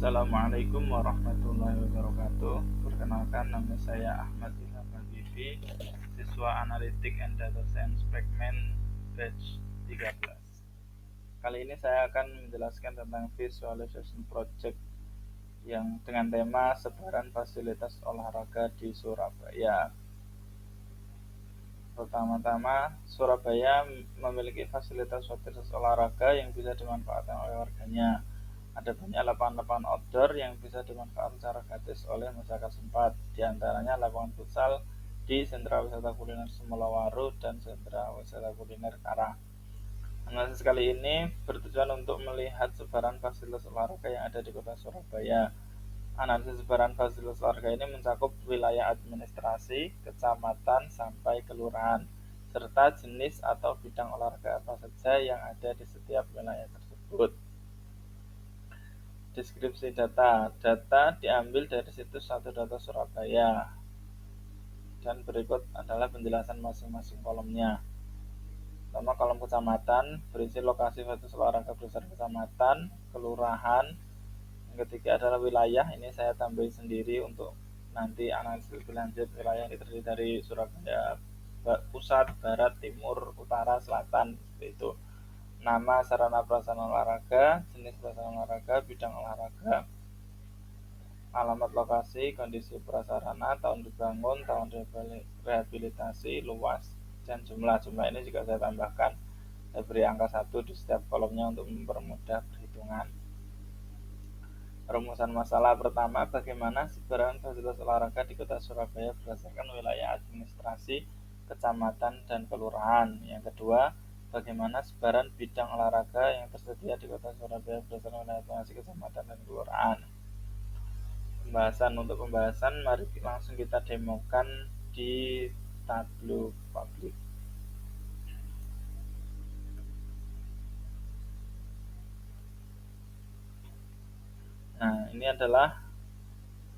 Assalamualaikum warahmatullahi wabarakatuh. Perkenalkan, nama saya Ahmad Ilham Habibi, siswa Analitik and Data Science Fragment Batch 13. Kali ini saya akan menjelaskan tentang Visualization Project yang dengan tema sebaran fasilitas olahraga di Surabaya. Pertama-tama, Surabaya memiliki fasilitas olahraga yang bisa dimanfaatkan oleh warganya. Ada banyak lapangan-lapangan outdoor yang bisa dimanfaatkan secara gratis oleh masyarakat setempat. Di antaranya lapangan futsal di Sentra Wisata Kuliner Semolawaru dan Sentra Wisata Kuliner Karang. Analisis kali ini bertujuan untuk melihat sebaran fasilitas olahraga yang ada di Kota Surabaya. Analisis sebaran fasilitas olahraga ini mencakup wilayah administrasi, kecamatan, sampai kelurahan, serta jenis atau bidang olahraga apa saja yang ada di setiap wilayah tersebut. Deskripsi data. Data diambil dari situs Satu Data Surabaya. Dan berikut adalah penjelasan masing-masing kolomnya. Pertama, kolom kecamatan berisi lokasi fasilitas olahraga berdasarkan kecamatan, kelurahan. Yang ketiga adalah wilayah. Ini saya tambahin sendiri untuk nanti analisis lebih lanjut. Wilayah ini terdiri dari Surabaya pusat, barat, timur, utara, selatan, seperti itu. Nama sarana prasarana olahraga, jenis prasarana olahraga, bidang olahraga, alamat lokasi, kondisi prasarana, tahun dibangun, tahun rehabilitasi, luas, dan jumlah ini juga saya tambahkan. Saya beri angka 1 di setiap kolomnya untuk mempermudah perhitungan. Rumusan masalah pertama, bagaimana sebaran fasilitas olahraga di Kota Surabaya berdasarkan wilayah administrasi, kecamatan, dan kelurahan. Yang kedua, bagaimana sebaran bidang olahraga yang tersedia di Kota Surabaya berdasarkan wilayah administrasi, kecamatan, dan kelurahan. Untuk pembahasan, mari langsung kita demokan di Tableau Public. Nah, ini adalah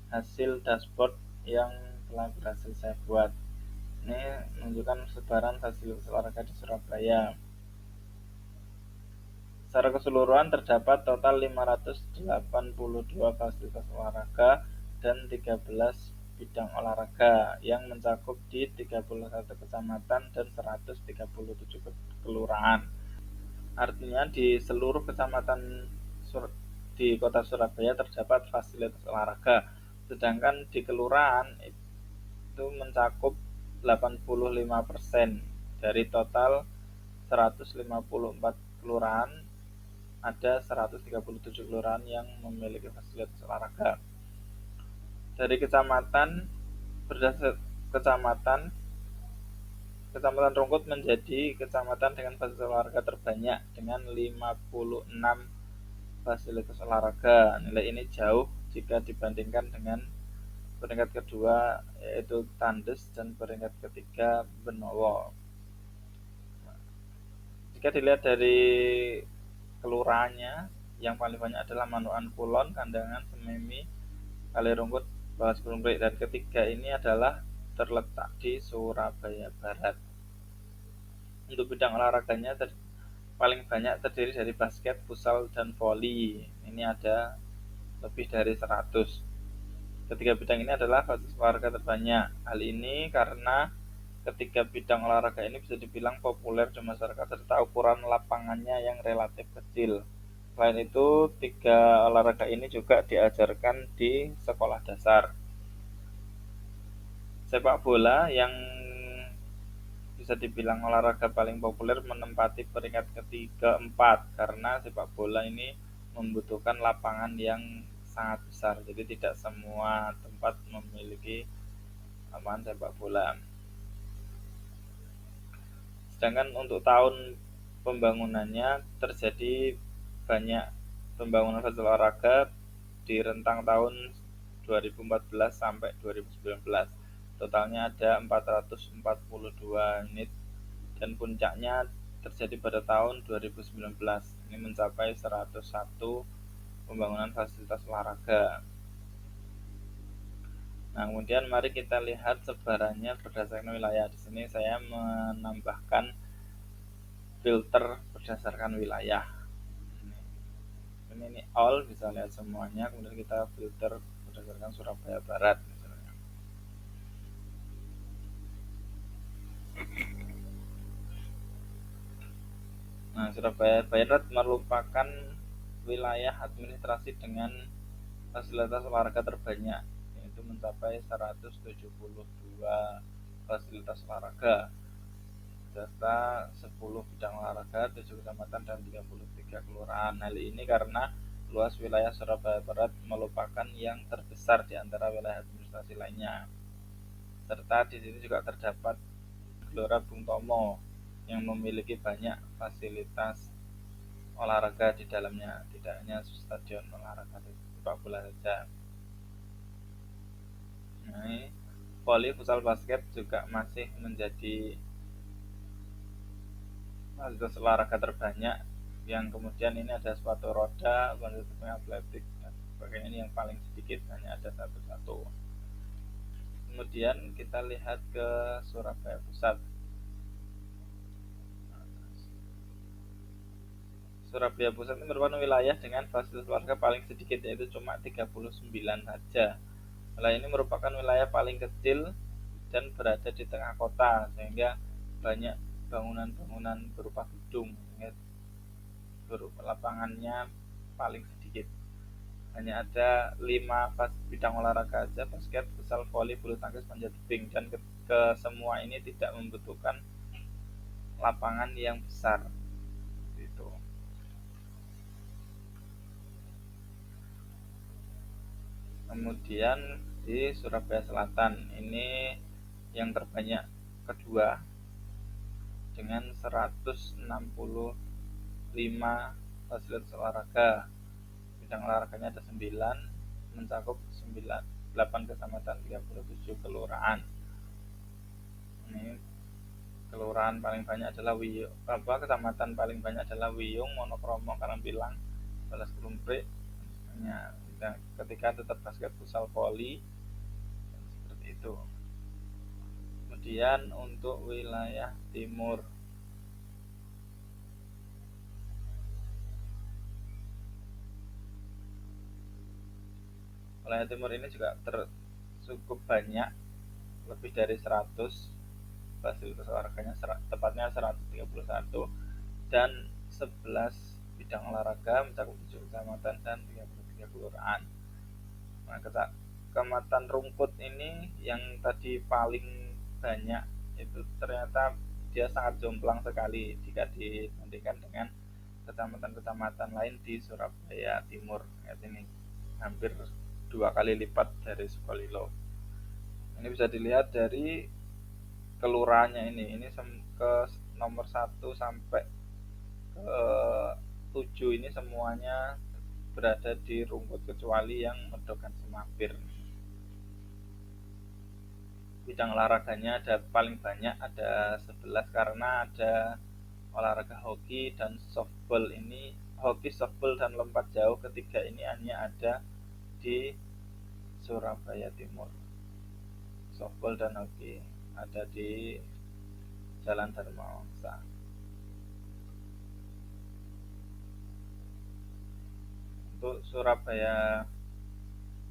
hasil dashboard yang telah berhasil saya buat. Ini menunjukkan sebaran fasilitas olahraga di Surabaya. Secara keseluruhan terdapat total 582 fasilitas olahraga dan 13 bidang olahraga yang mencakup di 31 kecamatan dan 137 kelurahan. Artinya di seluruh kecamatan di Kota Surabaya terdapat fasilitas olahraga, sedangkan di kelurahan itu mencakup 85% dari total 154 kelurahan. Ada 137 kelurahan yang memiliki fasilitas olahraga. Dari kecamatan, berdasar Kecamatan Rungkut menjadi kecamatan dengan fasilitas olahraga terbanyak dengan 56 fasilitas olahraga. Nilai ini jauh jika dibandingkan dengan peringkat kedua yaitu Tandes dan peringkat ketiga Benowo. Jika dilihat dari kelurahannya, yang paling banyak adalah Manokan Kulon, Kandangan, Sememi, Kalirungkut, Balas Kumprik, dan ketiga ini adalah terletak di Surabaya Barat. Untuk bidang olahraganya paling banyak terdiri dari basket, futsal, dan voli. Ini ada lebih dari 100. Ketiga bidang ini adalah fasilitas olahraga terbanyak. Hal ini karena ketiga bidang olahraga ini bisa dibilang populer di masyarakat serta ukuran lapangannya yang relatif kecil. Selain itu, tiga olahraga ini juga diajarkan di sekolah dasar. Sepak bola yang bisa dibilang olahraga paling populer menempati peringkat ketiga 4 karena sepak bola ini membutuhkan lapangan yang sangat besar, jadi tidak semua tempat memiliki lapangan sepak bola. Sedangkan untuk tahun pembangunannya terjadi banyak pembangunan fasilitas olahraga di rentang tahun 2014 sampai 2019. Totalnya ada 442 unit dan puncaknya terjadi pada tahun 2019. Ini mencapai 101 pembangunan fasilitas olahraga. Nah, kemudian mari kita lihat sebarannya berdasarkan wilayah. Di sini saya menambahkan filter berdasarkan wilayah. ini all, bisa lihat semuanya, kemudian kita filter berdasarkan Surabaya Barat misalnya. Nah, Surabaya Barat merupakan wilayah administrasi dengan fasilitas olahraga terbanyak, yaitu mencapai 172 fasilitas olahraga serta 10 bidang olahraga, 7 kecamatan dan 33 kelurahan. Hal ini karena luas wilayah Surabaya Barat merupakan yang terbesar di antara wilayah administrasi lainnya. Serta di sini juga terdapat Gelora Bung Tomo yang memiliki banyak fasilitas olahraga di dalamnya, tidak hanya stadion olahraga sepak bola saja. Nah, voli, futsal, basket juga masih menjadi fasilitas olahraga terbanyak, yang kemudian ini ada sepatu roda, bantuan atletik dan sebagainya. Ini yang paling sedikit, hanya ada satu. Kemudian kita lihat ke Surabaya Pusat. Surabaya Pusat ini merupakan wilayah dengan fasilitas olahraga paling sedikit, yaitu cuma 39 saja. Wilayah ini merupakan wilayah paling kecil dan berada di tengah kota, sehingga banyak bangunan-bangunan berupa gedung, berupa lapangannya paling sedikit. Hanya ada 5 bidang olahraga saja: basket, futsal, voli, bulu tangkis, panjat tebing, dan ke semua ini tidak membutuhkan lapangan yang besar. Itu. Kemudian di Surabaya Selatan ini yang terbanyak kedua dengan 165 fasilitas olahraga. Bidang olahraganya ada 9, mencakup 8 kecamatan, 37 kelurahan. Ini kelurahan paling banyak adalah kecamatan paling banyak adalah Wiyung, Monokromo, Karangpilang, Balas Klumprik. Ketika tetap basket, futsal, voli, seperti itu. Kemudian untuk wilayah timur, wilayah timur ini juga cukup banyak, lebih dari 100 fasilitas olahraganya, tepatnya 131, dan 11 bidang olahraga, mencakup 7 kecamatan dan 33 kelurahan. Nah, Kecamatan Rungkut ini yang tadi paling banyak, itu ternyata dia sangat jomplang sekali jika dibandingkan dengan kecamatan-kecamatan lain di Surabaya Timur. Ini hampir 2 kali lipat dari Sukolilo. Ini bisa dilihat dari kelurahannya ini ke nomor 1 sampai ke 7 ini semuanya berada di Rungkut kecuali yang Medokan Semapir. Bidang olahraganya ada paling banyak, ada 11, karena ada olahraga hoki dan softball. Ini hoki, softball, dan lompat jauh, ketiga ini hanya ada di Surabaya Timur. Softball dan hoki ada di Jalan Dharma Wangsa. Untuk Surabaya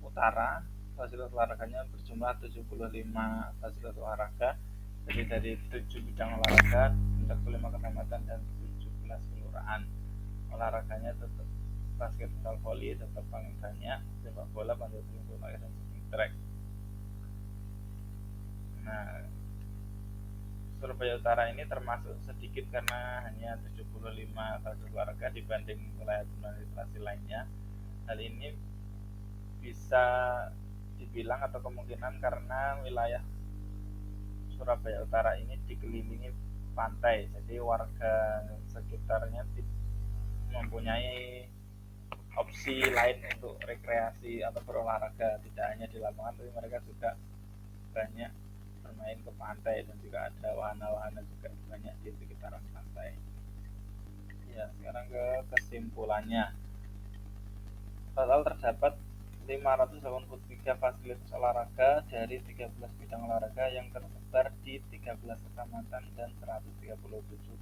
Utara, fasilitas olahraganya berjumlah 75 fasilitas olahraga, jadi dari 7 bidang olahraga, 5 kecamatan dan 17 kelurahan. Olahraganya tetap basket, futsal, voli tetap paling banyak, sepak bola, panjat tebing, bulu tangkis, dan skiing track. Nah, Surabaya Utara ini termasuk sedikit karena hanya 75 fasilitas olahraga dibanding wilayah administrasi lainnya. Hal ini bisa dibilang atau kemungkinan karena wilayah Surabaya Utara ini dikelilingi pantai, jadi warga sekitarnya mempunyai opsi lain untuk rekreasi atau berolahraga, tidak hanya di lapangan, tapi mereka juga banyak bermain ke pantai, dan juga ada wahana-wahana juga banyak di sekitaran pantai. Ya, sekarang ke kesimpulannya. Total terdapat 583 fasilitas olahraga dari 13 bidang olahraga yang tersebar di 13 kecamatan dan 137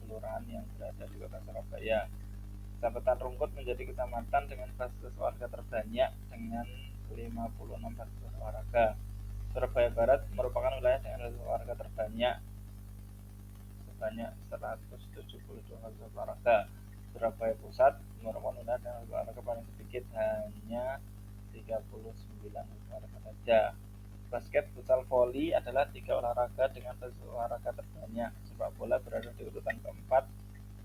kelurahan yang berada di Kota Surabaya. Kecamatan Rungkut menjadi kecamatan dengan fasilitas olahraga terbanyak dengan 56 fasilitas olahraga. Surabaya Barat merupakan wilayah dengan fasilitas olahraga terbanyak sebanyak 172 fasilitas olahraga. Surabaya Pusat merupakan wilayah dengan fasilitas olahraga paling sedikit, hanya 39 olahraga saja. Basket, futsal, voli adalah 3 olahraga dengan fasilitas olahraga terbanyak. Sepak bola berada di urutan keempat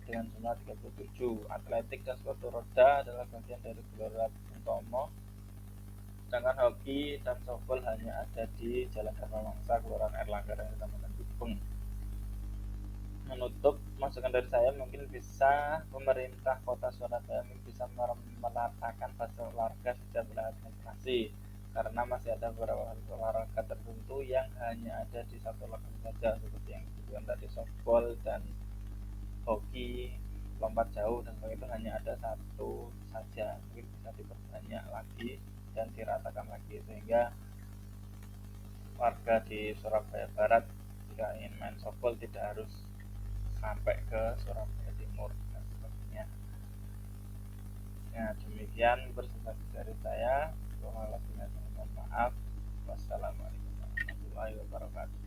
dengan jumlah 37. Atletik dan sepatu roda adalah bagian dari Gelora Bung Tomo. Sedangkan hoki dan softball hanya ada di Jalan Dharma Wangsa, Kelurahan Erlangga dan Kecamatan Gubeng. Menutup masukan dari saya, mungkin bisa pemerintah kota Surabaya bisa meratakan fasilitas olahraga setiap wilayah administrasi, karena masih ada beberapa olahraga tertentu yang hanya ada di satu lokasi saja, seperti yang disebutkan tadi softball dan hoki, lompat jauh dan sebagainya, itu hanya ada satu saja. Mungkin bisa diperbanyak lagi dan diratakan lagi, sehingga warga di Surabaya Barat jika ingin main softball tidak harus sampai ke Surabaya Timur dan sebagainya. Nah, demikian presentasi dari saya. Kurang lebihnya saya mohon maaf. Wassalamualaikum warahmatullahi wabarakatuh.